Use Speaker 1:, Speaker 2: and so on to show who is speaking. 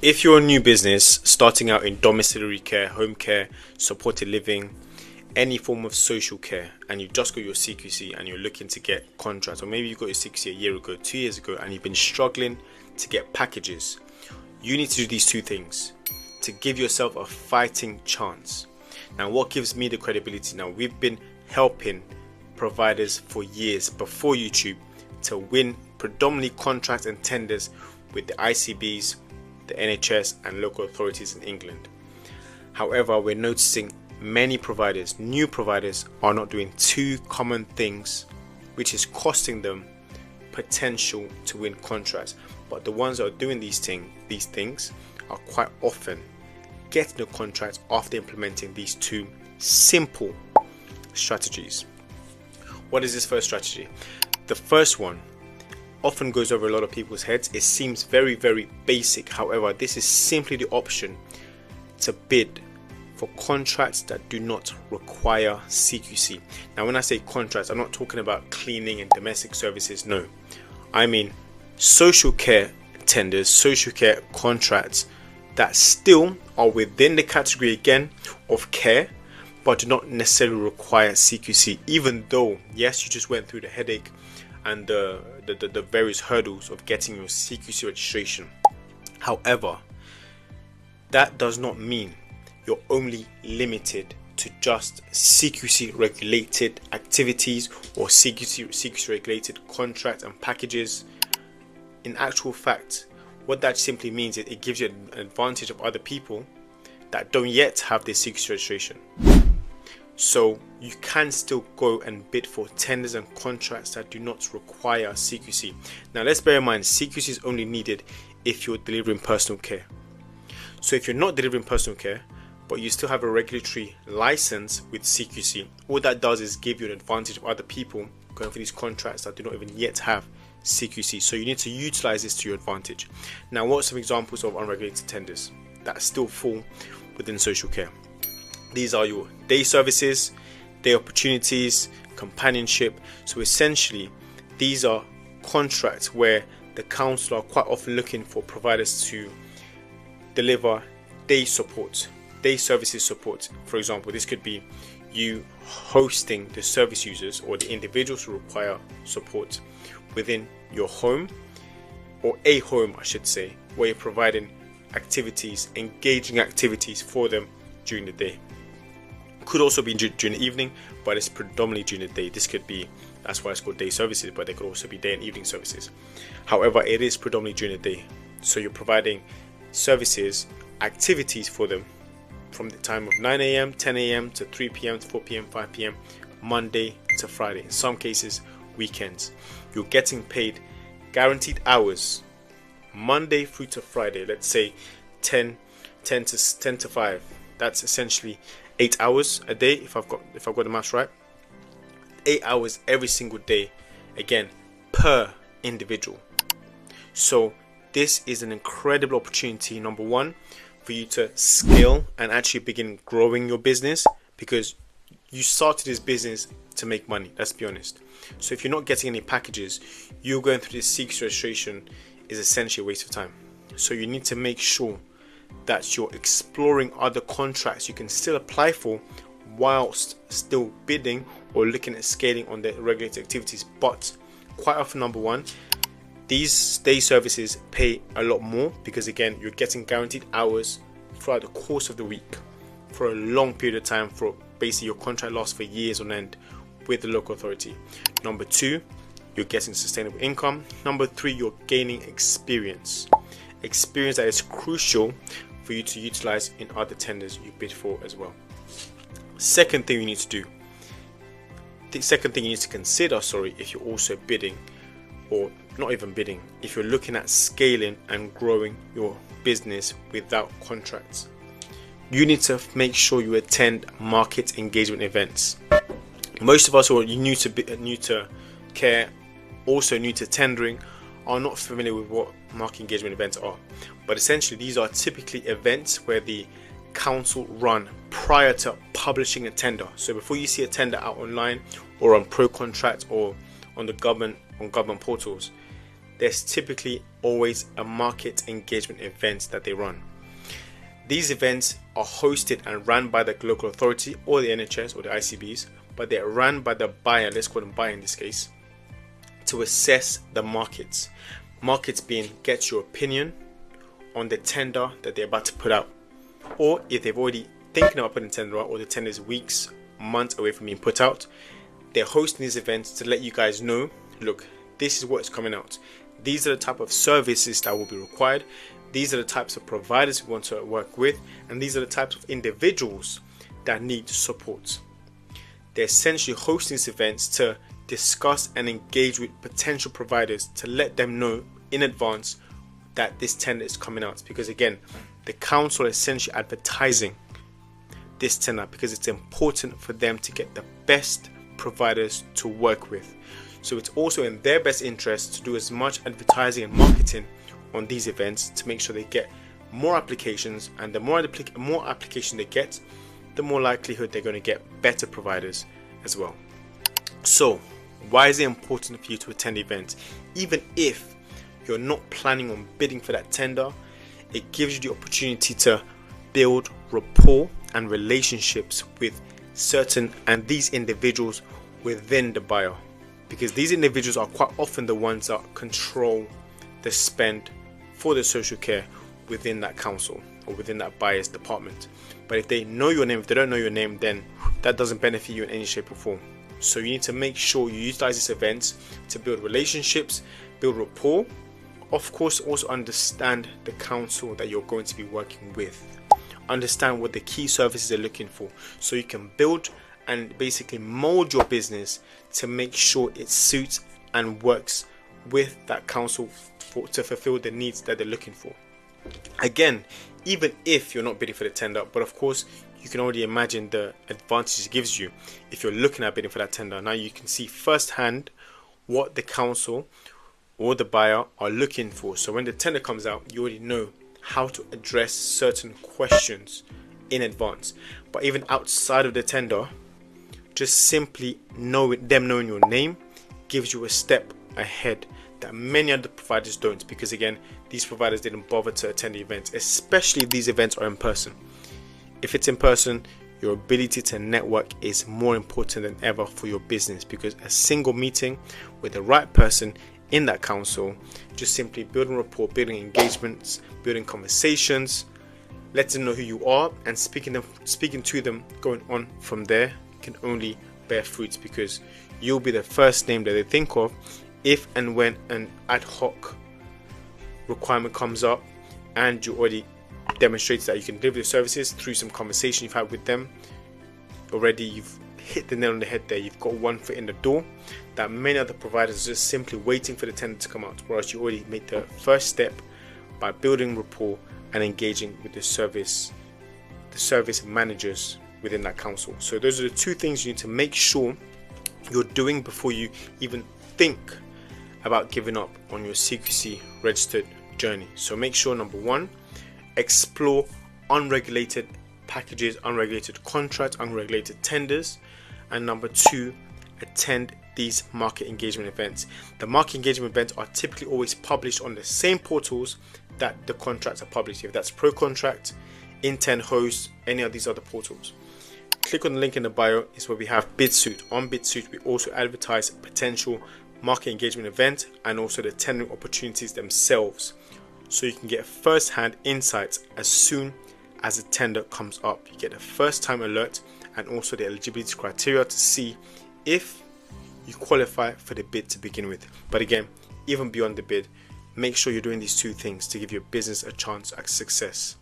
Speaker 1: If you're a new business starting out in domiciliary care, home care, supported living, any form of social care, and you just got your CQC and you're looking to get contracts, or maybe you got your CQC a year ago, 2 years ago, and you've been struggling to get packages, you need to do these two things to give yourself a fighting chance. Now, what gives me the credibility? Now, we've been helping providers for years before YouTube to win predominantly contracts and tenders with the ICBs, the NHS and local authorities in England. However, we're noticing many providers, new providers, are not doing two common things, which is costing them potential to win contracts. But the ones that are doing these things are quite often getting the contracts after implementing these two simple strategies. What is this first strategy? The first one often goes over a lot of people's heads. It seems very, very basic. However, this is simply the option to bid for contracts that do not require CQC. Now, when I say contracts, I'm not talking about cleaning and domestic services. No, I mean social care tenders, social care contracts that still are within the category again of care, but do not necessarily require CQC, even though, yes, you just went through the headache and the various hurdles of getting your CQC registration. However, that does not mean you're only limited to just CQC regulated activities or CQC regulated contracts and packages. In actual fact, what that simply means is it gives you an advantage of other people that don't yet have their CQC registration. So you can still go and bid for tenders and contracts that do not require CQC. Now, let's bear in mind, CQC is only needed if you're delivering personal care. So if you're not delivering personal care, but you still have a regulatory license with CQC, all that does is give you an advantage of other people going for these contracts that do not even yet have CQC. So you need to utilize this to your advantage. Now, what are some examples of unregulated tenders that still fall within social care? These are your day services, day opportunities, companionship. So essentially, these are contracts where the council are quite often looking for providers to deliver day support, day services support. For example, this could be you hosting the service users or the individuals who require support within your home, or a home, I should say, where you're providing activities, engaging activities for them during the day. Could also be during the evening, but it's predominantly during the day. This could be, that's why it's called day services, but they could also be day and evening services. However, it is predominantly during the day. So you're providing services, activities for them from the time of 9 a.m., 10 a.m. to 3 p.m. to 4 p.m., 5 p.m., Monday to Friday. In some cases, weekends. You're getting paid guaranteed hours, Monday through to Friday. Let's say 10 to 5. That's essentially 8 hours a day, if I've got the maths right. 8 hours every single day, again, per individual. So this is an incredible opportunity, number one, for you to scale and actually begin growing your business, because you started this business to make money, let's be honest. So if you're not getting any packages, you going through this CQC registration is essentially a waste of time. So you need to make sure that you're exploring other contracts you can still apply for whilst still bidding or looking at scaling on the regulated activities. But quite often, number one, these day services pay a lot more, because again, you're getting guaranteed hours throughout the course of the week for a long period of time. For basically, your contract lasts for years on end with the local authority. Number two, you're getting sustainable income. Number three, you're gaining experience that is crucial for you to utilize in other tenders you bid for as well. Second thing you need to do, the second thing you need to consider, if you're also bidding, or not even bidding, if you're looking at scaling and growing your business without contracts, you need to make sure you attend market engagement events. Most of us who are new to care, also new to tendering, are not familiar with what market engagement events are. But essentially, these are typically events where the council run prior to publishing a tender. So before you see a tender out online or on Pro Contract or on government portals, there's typically always a market engagement event that they run. These events are hosted and run by the local authority or the NHS or the ICBs, but they are run by the buyer, let's call them buyer in this case, to assess the markets. Markets being get your opinion on the tender that they're about to put out, or if they've already thinking about putting tender out or the tender is weeks, months away from being put out, they're hosting these events to let you guys know, look, this is what's coming out. These are the type of services that will be required. These are the types of providers we want to work with, and these are the types of individuals that need support. They're essentially hosting these events to discuss and engage with potential providers to let them know in advance that this tender is coming out, because again, the council is essentially advertising this tender because it's important for them to get the best providers to work with. So it's also in their best interest to do as much advertising and marketing on these events to make sure they get more applications, and the more application they get, the more likelihood they're going to get better providers as well. So why is it important for you to attend events? Even if you're not planning on bidding for that tender, it gives you the opportunity to build rapport and relationships with certain and these individuals within the buyer, because these individuals are quite often the ones that control the spend for the social care within that council or within that buyer's department. But if they know your name, if they don't know your name, then that doesn't benefit you in any shape or form. So you need to make sure you utilize these events to build relationships, build rapport. Of course, also understand the council that you're going to be working with. Understand what the key services are looking for, so you can build and basically mold your business to make sure it suits and works with that council to fulfill the needs that they're looking for. Again, even if you're not bidding for the tender, but of course you can already imagine the advantages it gives you if you're looking at bidding for that tender. Now you can see firsthand what the council or the buyer are looking for. So when the tender comes out, you already know how to address certain questions in advance. But even outside of the tender, just simply knowing your name gives you a step ahead that many other providers don't, because again, these providers didn't bother to attend the events, especially if these events are in person. If it's in person, your ability to network is more important than ever for your business, because a single meeting with the right person in that council, just simply building rapport, building engagements, building conversations, letting them know who you are, and speaking to them going on from there can only bear fruits, because you'll be the first name that they think of if and when an ad hoc requirement comes up, and you already demonstrated that you can deliver your services through some conversation you've had with them. Already you've hit the nail on the head there. You've got one foot in the door that many other providers are just simply waiting for the tender to come out, whereas you already made the first step by building rapport and engaging with the service managers within that council. So those are the two things you need to make sure you're doing before you even think about giving up on your CQC registered journey. So make sure, number one, explore unregulated packages, unregulated contracts, unregulated tenders, and number two, attend these market engagement events. The market engagement events are typically always published on the same portals that the contracts are published. If that's Pro Contract, Intent Host, any of these other portals. Click on the link in the bio, is where we have BidSuite. On BidSuite, we also advertise potential market engagement event and also the tendering opportunities themselves, so you can get first-hand insights as soon as a tender comes up. You get a first-time alert and also the eligibility criteria to see if you qualify for the bid to begin with. But again, even beyond the bid, make sure you're doing these two things to give your business a chance at success.